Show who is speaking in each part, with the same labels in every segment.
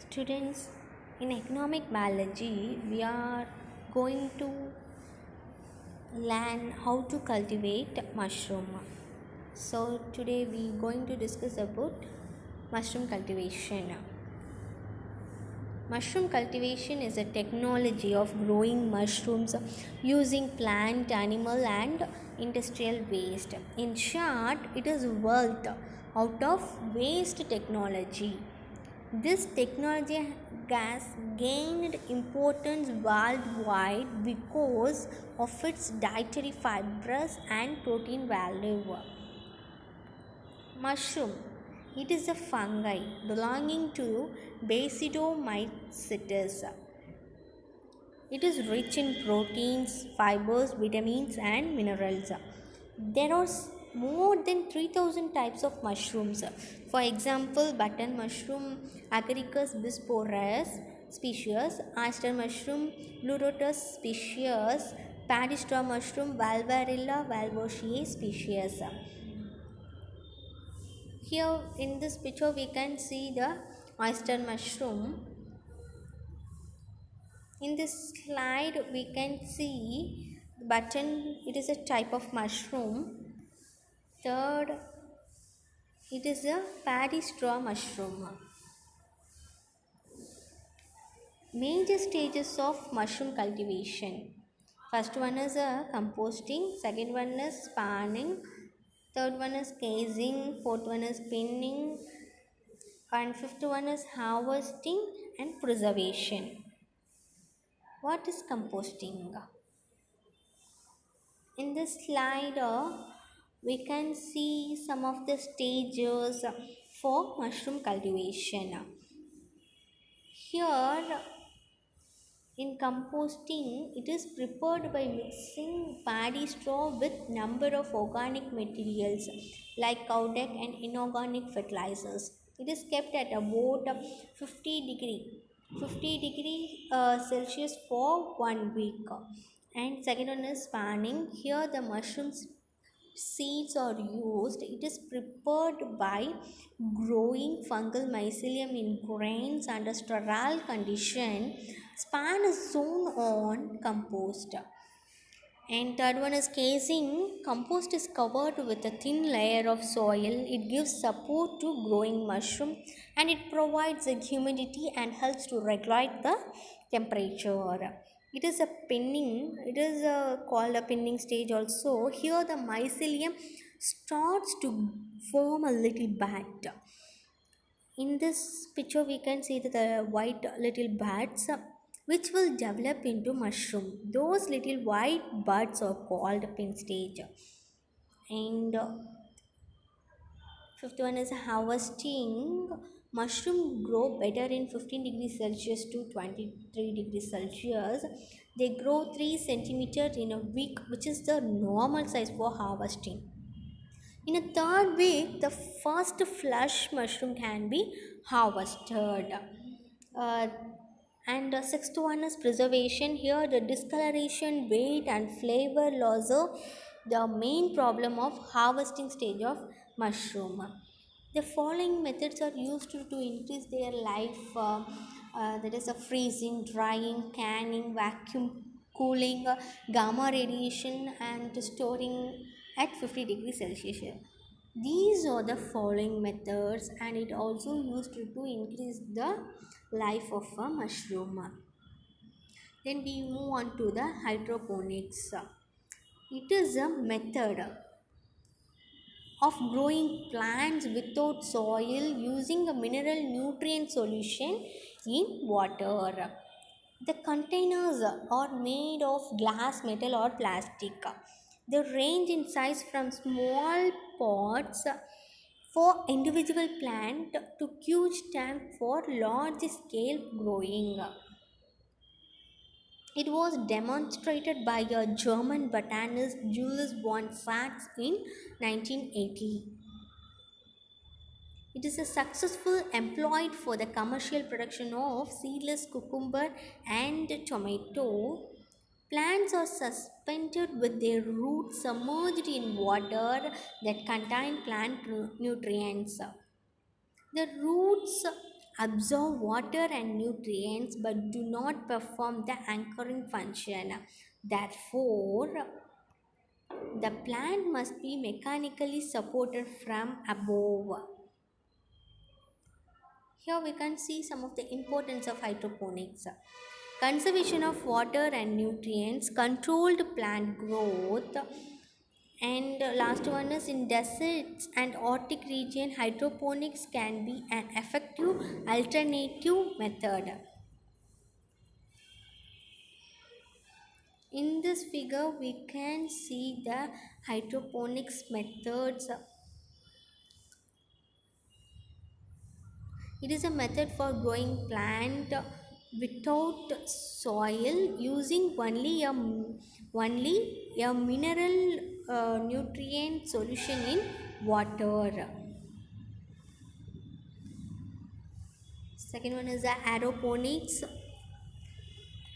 Speaker 1: Students, in economic biology, we are going to learn how to cultivate mushroom. So today we are going to discuss about mushroom cultivation. Mushroom cultivation is a technology of growing mushrooms using plant, animal and industrial waste. In short, it is wealth out of waste technology. This technology has gained importance worldwide because of its dietary fibers and protein value. Mushroom. It is a fungi belonging to Basidiomycetes. It is rich in proteins, fibers, vitamins, and minerals. There are more than 3000 types of mushrooms. For example, button mushroom, Agaricus bisporus species, oyster mushroom, Pleurotus species, paddy straw mushroom, Valvarilla valvoceae species. Here in this picture we can see the oyster mushroom. In this slide we can see button, it is a type of mushroom. Third, it is a paddy straw mushroom. Major stages of mushroom cultivation. First one is composting, second one is spanning, third one is casing, fourth one is pinning, and fifth one is harvesting and preservation. What is composting? In this slide, we can see some of the stages for mushroom cultivation. Here, in composting, it is prepared by mixing paddy straw with number of organic materials like cow dung and inorganic fertilizers. It is kept at about 50 degree Celsius for 1 week. And second one is spanning. Here the mushrooms seeds are used. It is prepared by growing fungal mycelium in grains under sterile condition. Span is sown on compost. And third one is casing. Compost is covered with a thin layer of soil. It gives support to growing mushroom and it provides a humidity and helps to regulate the temperature. It is a pinning. It is called a pinning stage also. Here the mycelium starts to form a little bud. In this picture we can see that the white little buds which will develop into mushroom. Those little white buds are called pin stage. And fifth one is harvesting. Mushroom grow better in 15 degrees Celsius to 23 degrees Celsius. They grow 3 centimeters in a week, which is the normal size for harvesting. In a third week, the first flush mushroom can be harvested. Uh, and the sixth one is preservation. Here, the discoloration, weight, and flavor loss are the main problem of harvesting stage of mushroom. The following methods are used to increase their life. That is a freezing, drying, canning, vacuum cooling, gamma radiation, and storing at 50 degrees Celsius. These are the following methods, and it also used to increase the life of a mushroom. Then we move on to the hydroponics. It is a method of growing plants without soil using a mineral nutrient solution in water. The containers are made of glass, metal, or plastic. They range in size from small pots for individual plant to huge tank for large scale growing. It was demonstrated by a German botanist Julius von Sachs in 1980. It is a successful employed for the commercial production of seedless cucumber and tomato. Plants are suspended with their roots submerged in water that contain plant nutrients. The roots absorb water and nutrients but do not perform the anchoring function. Therefore, the plant must be mechanically supported from above. Here we can see some of the importance of hydroponics. Conservation of water and nutrients, controlled plant growth, and last one is in deserts and Arctic region, hydroponics can be an effective alternative method. In this figure, we can see the hydroponics methods. It is a method for growing plant without soil using only a mineral nutrient solution in water. Second one is the aeroponics.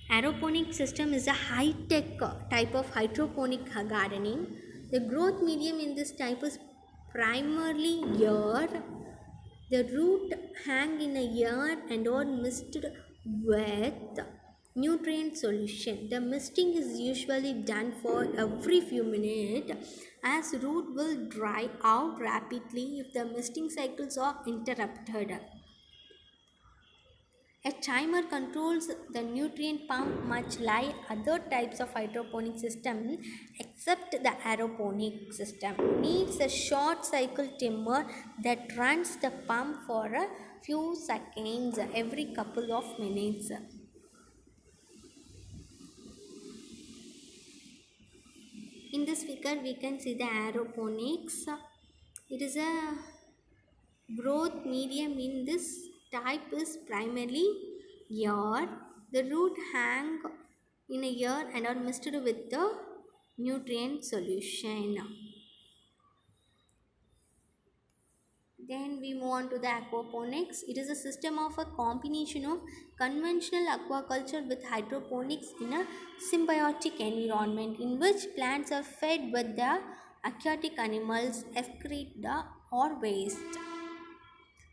Speaker 1: Aeroponic system is a high-tech type of hydroponic gardening. The growth medium in this type is primarily air. The root hang in a air and are misted with nutrient solution. The misting is usually done for every few minutes as root will dry out rapidly if the misting cycles are interrupted. A timer controls the nutrient pump much like other types of hydroponic system except the aeroponic system. Needs a short cycle timer that runs the pump for a few seconds every couple of minutes. In this figure we can see the aeroponics. It is a growth medium in this type is primarily air. The root hang in a air and are mixed with the nutrient solution. Then we move on to the aquaponics. It is a system of a combination of conventional aquaculture with hydroponics in a symbiotic environment in which plants are fed with the aquatic animals excrete or waste.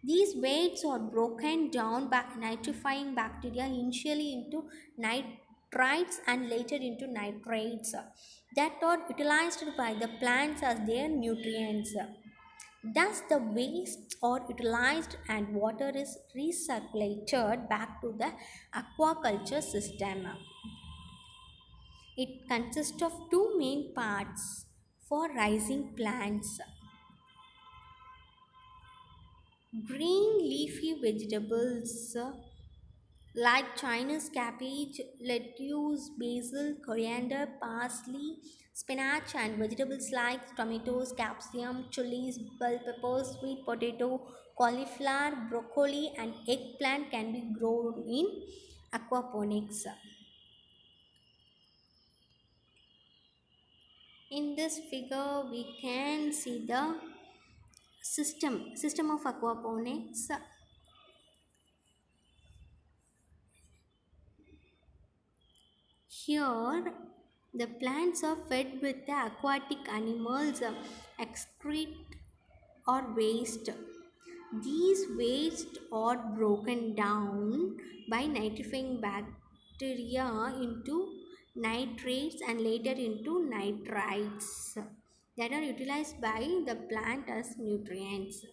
Speaker 1: These weights are broken down by nitrifying bacteria initially into nitrites and later into nitrates that are utilized by the plants as their nutrients. Thus, the wastes are utilized and water is recirculated back to the aquaculture system. It consists of two main parts for rising plants: green leafy vegetables like Chinese cabbage, lettuce, basil, coriander, parsley, spinach, and vegetables like tomatoes, capsicum, chilies, bell peppers, sweet potato, cauliflower, broccoli, and eggplant can be grown in aquaponics. In this figure, we can see the system of aquaponics. Here, the plants are fed with the aquatic animals excrete or waste. These waste are broken down by nitrifying bacteria into nitrates and later into nitrites that are utilized by the plant as nutrients.